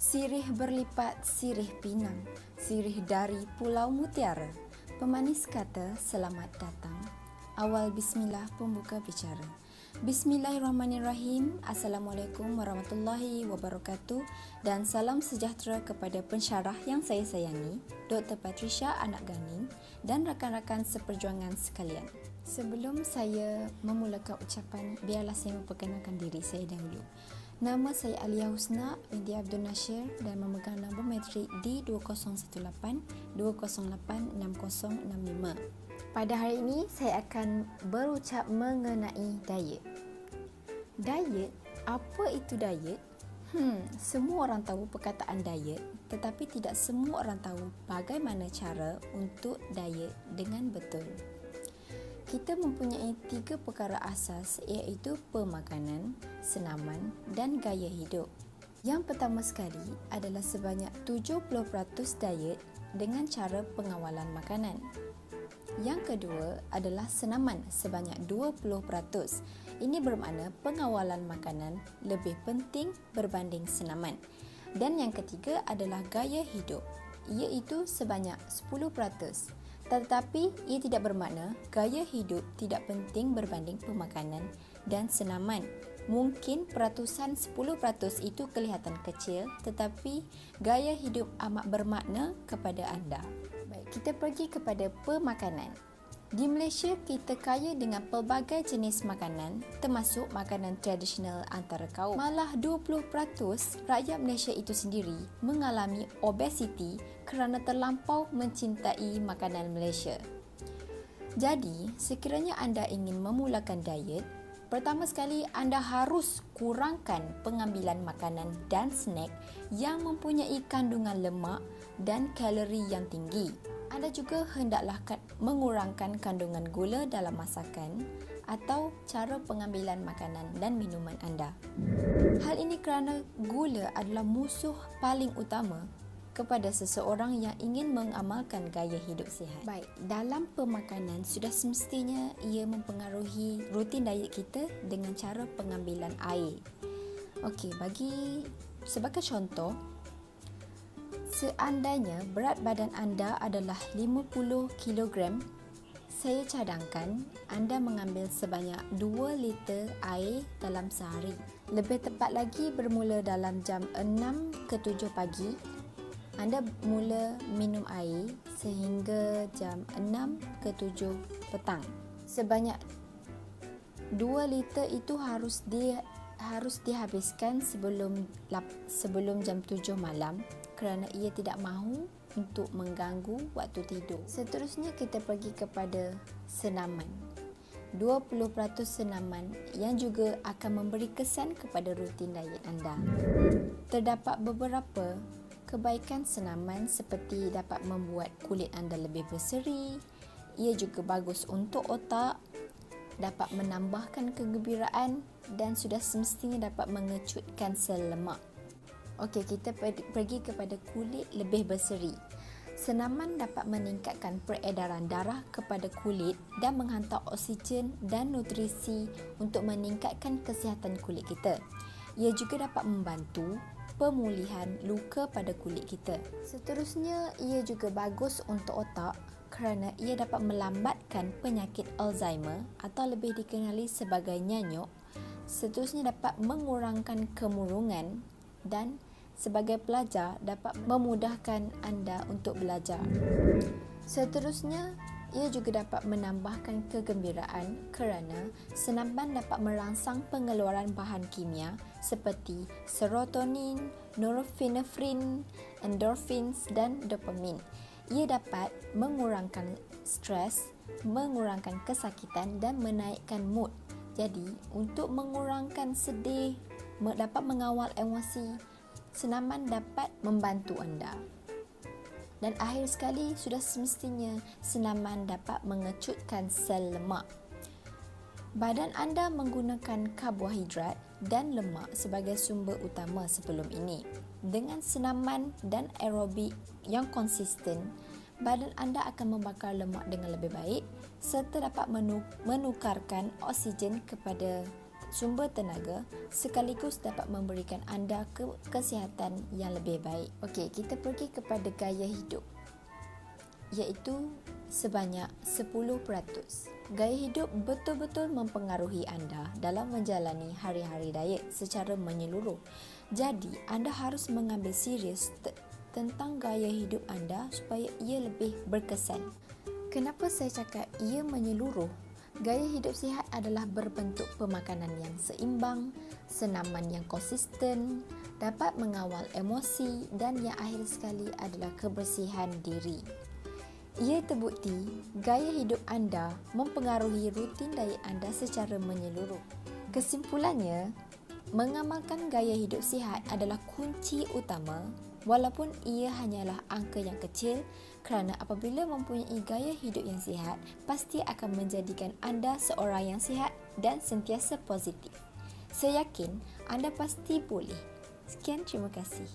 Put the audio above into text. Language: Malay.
Sirih berlipat, sirih pinang, sirih dari Pulau Mutiara. Pemanis kata selamat datang. Awal bismillah pembuka bicara. Bismillahirrahmanirrahim. Assalamualaikum warahmatullahi wabarakatuh dan salam sejahtera kepada pensyarah yang saya sayangi, Dr. Patricia Anak Ganing dan rakan-rakan seperjuangan sekalian. Sebelum saya memulakan ucapan, biarlah saya memperkenalkan diri saya dahulu. Nama saya Alia Husna binti Abdul Nasir dan memegang nombor metrik D2018-208-6065. Pada hari ini, saya akan berucap mengenai diet. Diet? Apa itu diet? Semua orang tahu perkataan diet, tetapi tidak semua orang tahu bagaimana cara untuk diet dengan betul. Kita mempunyai 3 perkara asas, iaitu pemakanan, senaman dan gaya hidup. Yang pertama sekali adalah sebanyak 70% diet dengan cara pengawalan makanan. Yang kedua adalah senaman sebanyak 20%. Ini bermakna pengawalan makanan lebih penting berbanding senaman. Dan yang ketiga adalah gaya hidup, iaitu sebanyak 10%. Tetapi ia tidak bermakna gaya hidup tidak penting berbanding pemakanan dan senaman. Mungkin peratusan 10% itu kelihatan kecil, tetapi gaya hidup amat bermakna kepada anda. Baik, kita pergi kepada pemakanan. Di Malaysia, kita kaya dengan pelbagai jenis makanan, termasuk makanan tradisional antara kaum. Malah 20% rakyat Malaysia itu sendiri mengalami obesiti kerana terlampau mencintai makanan Malaysia. Jadi, sekiranya anda ingin memulakan diet, pertama sekali anda harus kurangkan pengambilan makanan dan snack yang mempunyai kandungan lemak dan kalori yang tinggi. Anda juga hendaklah mengurangkan kandungan gula dalam masakan atau cara pengambilan makanan dan minuman anda. Hal ini kerana gula adalah musuh paling utama kepada seseorang yang ingin mengamalkan gaya hidup sihat. Baik, dalam pemakanan sudah semestinya ia mempengaruhi rutin diet kita dengan cara pengambilan air. Okey, bagi sebagai contoh, seandainya berat badan anda adalah 50 kg, saya cadangkan anda mengambil sebanyak 2 liter air dalam sehari. Lebih tepat lagi, bermula dalam jam 6 ke 7 pagi, anda mula minum air sehingga jam 6 ke 7 petang. Sebanyak 2 liter itu harus dihabiskan sebelum jam 7 malam kerana ia tidak mahu untuk mengganggu waktu tidur. Seterusnya kita pergi kepada senaman. 20% senaman yang juga akan memberi kesan kepada rutin diet anda. Terdapat beberapa kebaikan senaman seperti dapat membuat kulit anda lebih berseri, ia juga bagus untuk otak, dapat menambahkan kegembiraan dan sudah semestinya dapat mengecutkan sel lemak. Okey, kita pergi kepada kulit lebih berseri. Senaman dapat meningkatkan peredaran darah kepada kulit dan menghantar oksigen dan nutrisi untuk meningkatkan kesihatan kulit kita. Ia juga dapat membantu pemulihan luka pada kulit kita. Seterusnya, ia juga bagus untuk otak kerana ia dapat melambatkan penyakit Alzheimer atau lebih dikenali sebagai nyanyuk. Seterusnya, dapat mengurangkan kemurungan dan sebagai pelajar dapat memudahkan anda untuk belajar. Seterusnya, ia juga dapat menambahkan kegembiraan kerana senaman dapat merangsang pengeluaran bahan kimia seperti serotonin, norepinephrine, endorphins dan dopamin. Ia dapat mengurangkan stres, mengurangkan kesakitan dan menaikkan mood. Jadi, untuk mengurangkan sedih, dapat mengawal emosi, senaman dapat membantu anda. Dan akhir sekali, sudah semestinya senaman dapat mengecutkan sel lemak. Badan anda menggunakan karbohidrat dan lemak sebagai sumber utama sebelum ini. Dengan senaman dan aerobik yang konsisten, badan anda akan membakar lemak dengan lebih baik serta dapat menukarkan oksigen kepada sumber tenaga sekaligus dapat memberikan anda kesihatan yang lebih baik. Okey, kita pergi kepada gaya hidup, iaitu sebanyak 10%. Gaya hidup betul-betul mempengaruhi anda dalam menjalani hari-hari diet secara menyeluruh. Jadi, anda harus mengambil serius tentang gaya hidup anda supaya ia lebih berkesan. Kenapa saya cakap ia menyeluruh? Gaya hidup sihat adalah berbentuk pemakanan yang seimbang, senaman yang konsisten, dapat mengawal emosi dan yang akhir sekali adalah kebersihan diri. Ia terbukti gaya hidup anda mempengaruhi rutin diet anda secara menyeluruh. Kesimpulannya, mengamalkan gaya hidup sihat adalah kunci utama walaupun ia hanyalah angka yang kecil, kerana apabila mempunyai gaya hidup yang sihat, pasti akan menjadikan anda seorang yang sihat dan sentiasa positif. Saya yakin anda pasti boleh. Sekian, terima kasih.